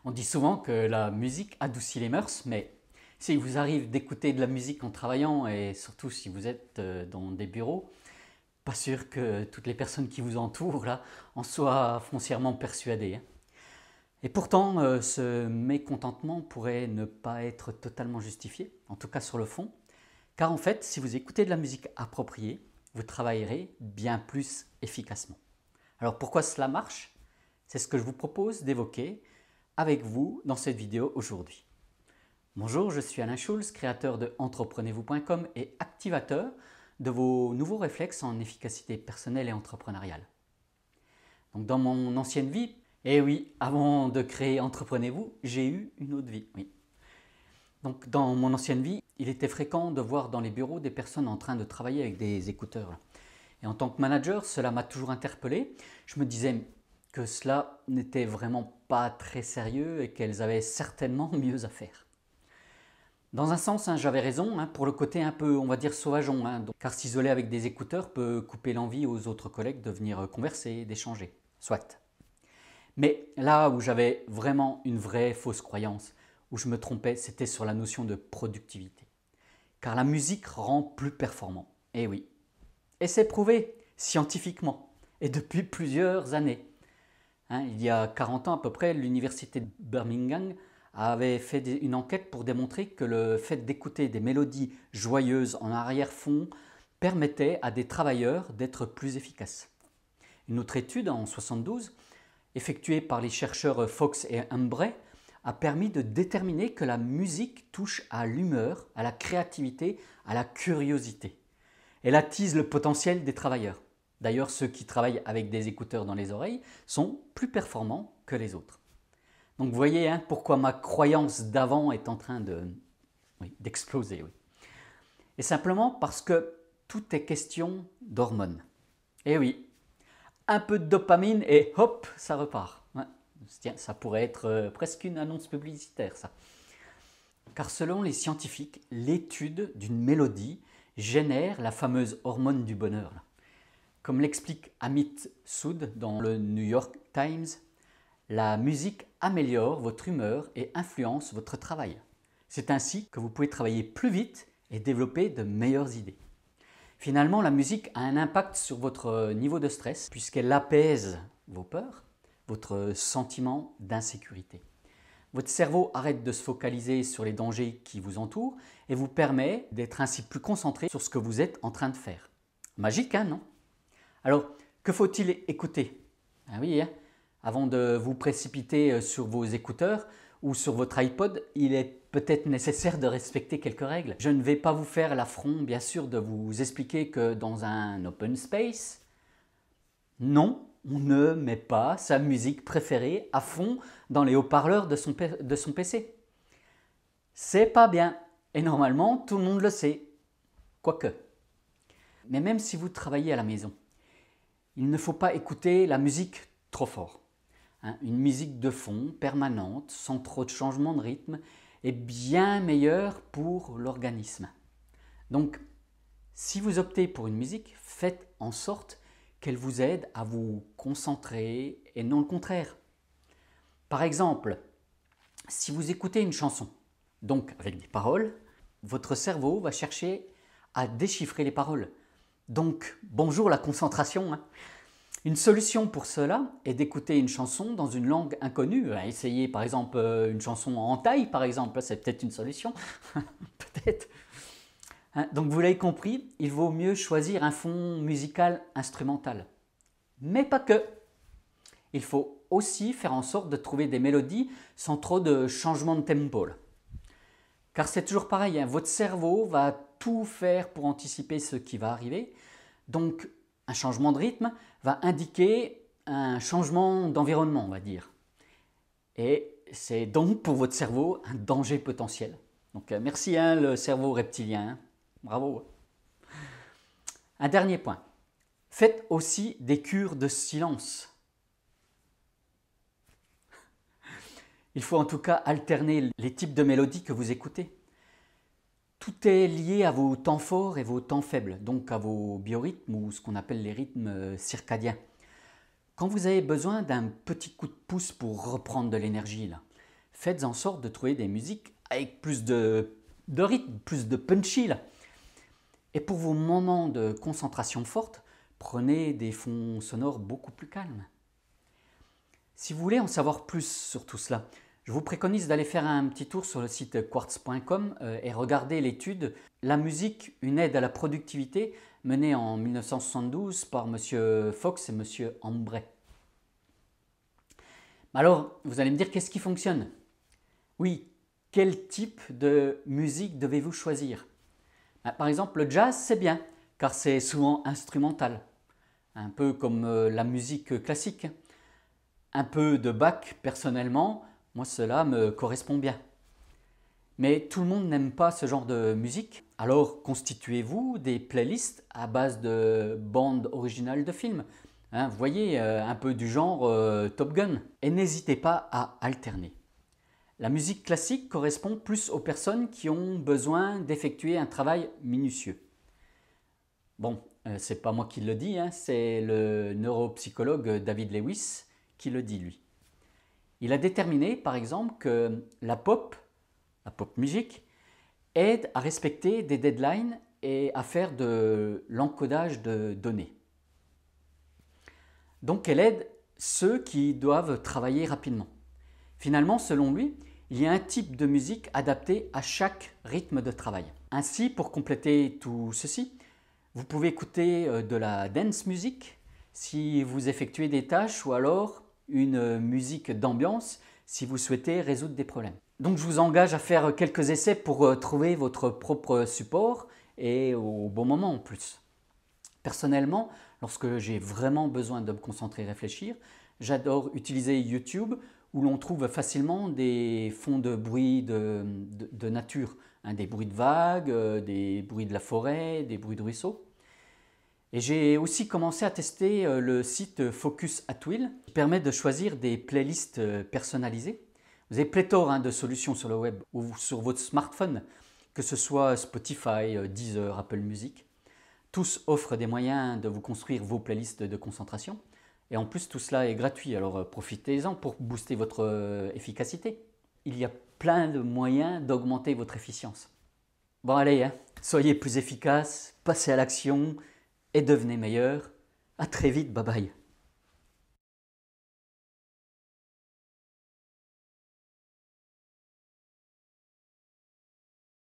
On dit souvent que la musique adoucit les mœurs, mais s'il vous arrive d'écouter de la musique en travaillant et surtout si vous êtes dans des bureaux, pas sûr que toutes les personnes qui vous entourent là en soient foncièrement persuadées, hein. Et pourtant, ce mécontentement pourrait ne pas être totalement justifié, en tout cas sur le fond, car en fait, si vous écoutez de la musique appropriée, vous travaillerez bien plus efficacement. Alors pourquoi cela marche? C'est ce que je vous propose d'évoquer avec vous dans cette vidéo aujourd'hui. Bonjour, je suis Alain Schulz, créateur de Entreprenez-vous.com et activateur de vos nouveaux réflexes en efficacité personnelle et entrepreneuriale. Donc dans mon ancienne vie, et oui, avant de créer Entreprenez-vous, j'ai eu une autre vie. Oui. Donc dans mon ancienne vie, il était fréquent de voir dans les bureaux des personnes en train de travailler avec des écouteurs. Et en tant que manager, cela m'a toujours interpellé. Je me disais que cela n'était vraiment pas très sérieux et qu'elles avaient certainement mieux à faire. Dans un sens, j'avais raison, pour le côté un peu, on va dire, sauvageon, car s'isoler avec des écouteurs peut couper l'envie aux autres collègues de venir converser, d'échanger. Soit. Mais là où j'avais vraiment une vraie fausse croyance, où je me trompais, c'était sur la notion de productivité. Car la musique rend plus performant. Eh oui. Et c'est prouvé scientifiquement, et depuis plusieurs années. Il y a 40 ans à peu près, l'université de Birmingham avait fait une enquête pour démontrer que le fait d'écouter des mélodies joyeuses en arrière-fond permettait à des travailleurs d'être plus efficaces. Une autre étude en 1972, effectuée par les chercheurs Fox et Humbray, a permis de déterminer que la musique touche à l'humeur, à la créativité, à la curiosité. Elle attise le potentiel des travailleurs. D'ailleurs, ceux qui travaillent avec des écouteurs dans les oreilles sont plus performants que les autres. Donc vous voyez pourquoi ma croyance d'avant est en train d'exploser. Oui. Et simplement parce que tout est question d'hormones. Et oui, un peu de dopamine et hop, ça repart. Tiens, ça pourrait être presque une annonce publicitaire, ça. Car selon les scientifiques, l'étude d'une mélodie génère la fameuse hormone du bonheur. Comme l'explique Amit Sood dans le New York Times, la musique améliore votre humeur et influence votre travail. C'est ainsi que vous pouvez travailler plus vite et développer de meilleures idées. Finalement, la musique a un impact sur votre niveau de stress puisqu'elle apaise vos peurs, votre sentiment d'insécurité. Votre cerveau arrête de se focaliser sur les dangers qui vous entourent et vous permet d'être ainsi plus concentré sur ce que vous êtes en train de faire. Magique, non? Alors, que faut-il écouter? Oui, avant de vous précipiter sur vos écouteurs ou sur votre iPod, il est peut-être nécessaire de respecter quelques règles. Je ne vais pas vous faire l'affront, bien sûr, de vous expliquer que dans un open space, non, on ne met pas sa musique préférée à fond dans les haut-parleurs de son PC. C'est pas bien. Et normalement, tout le monde le sait. Quoique. Mais même si vous travaillez à la maison, il ne faut pas écouter la musique trop fort. Une musique de fond, permanente, sans trop de changement de rythme, est bien meilleure pour l'organisme. Donc, si vous optez pour une musique, faites en sorte qu'elle vous aide à vous concentrer et non le contraire. Par exemple, si vous écoutez une chanson, donc avec des paroles, votre cerveau va chercher à déchiffrer les paroles. Donc, bonjour la concentration. Une solution pour cela est d'écouter une chanson dans une langue inconnue. Essayez par exemple une chanson en thaï, par exemple, c'est peut-être une solution. Peut-être. Donc vous l'avez compris, il vaut mieux choisir un fond musical instrumental. Mais pas que. Il faut aussi faire en sorte de trouver des mélodies sans trop de changement de tempo. Car c'est toujours pareil, votre cerveau va tout faire pour anticiper ce qui va arriver. Donc un changement de rythme va indiquer un changement d'environnement, on va dire. Et c'est donc pour votre cerveau un danger potentiel. Donc merci le cerveau reptilien, bravo. Un dernier point, faites aussi des cures de silence. Il faut en tout cas alterner les types de mélodies que vous écoutez. Tout est lié à vos temps forts et vos temps faibles, donc à vos biorhythmes ou ce qu'on appelle les rythmes circadiens. Quand vous avez besoin d'un petit coup de pouce pour reprendre de l'énergie, faites en sorte de trouver des musiques avec plus de rythme, plus de punchy là. Et pour vos moments de concentration forte, prenez des fonds sonores beaucoup plus calmes. Si vous voulez en savoir plus sur tout cela, je vous préconise d'aller faire un petit tour sur le site quartz.com et regarder l'étude La musique, une aide à la productivité menée en 1972 par M. Fox et M. Ambray. Alors, vous allez me dire qu'est-ce qui fonctionne? Oui, quel type de musique devez-vous choisir? Par exemple, le jazz, c'est bien, car c'est souvent instrumental, un peu comme la musique classique. Un peu de Bach, personnellement, moi cela me correspond bien. Mais tout le monde n'aime pas ce genre de musique, alors constituez-vous des playlists à base de bandes originales de films. Vous voyez, un peu du genre Top Gun. Et n'hésitez pas à alterner. La musique classique correspond plus aux personnes qui ont besoin d'effectuer un travail minutieux. Bon, c'est pas moi qui le dis, c'est le neuropsychologue David Lewis qui le dit lui. Il a déterminé par exemple que la pop musique, aide à respecter des deadlines et à faire de l'encodage de données. Donc elle aide ceux qui doivent travailler rapidement. Finalement, selon lui, il y a un type de musique adapté à chaque rythme de travail. Ainsi, pour compléter tout ceci, vous pouvez écouter de la dance music si vous effectuez des tâches ou alors une musique d'ambiance si vous souhaitez résoudre des problèmes. Donc je vous engage à faire quelques essais pour trouver votre propre support et au bon moment en plus. Personnellement, lorsque j'ai vraiment besoin de me concentrer et réfléchir, j'adore utiliser YouTube où l'on trouve facilement des fonds de bruit de nature, des bruits de vagues, des bruits de la forêt, des bruits de ruisseaux. Et j'ai aussi commencé à tester le site Focus at Will qui permet de choisir des playlists personnalisées. Vous avez pléthore de solutions sur le web ou sur votre smartphone, que ce soit Spotify, Deezer, Apple Music. Tous offrent des moyens de vous construire vos playlists de concentration. Et en plus, tout cela est gratuit, alors profitez-en pour booster votre efficacité. Il y a plein de moyens d'augmenter votre efficience. Bon allez, soyez plus efficace, passez à l'action et devenez meilleur. À très vite, bye bye.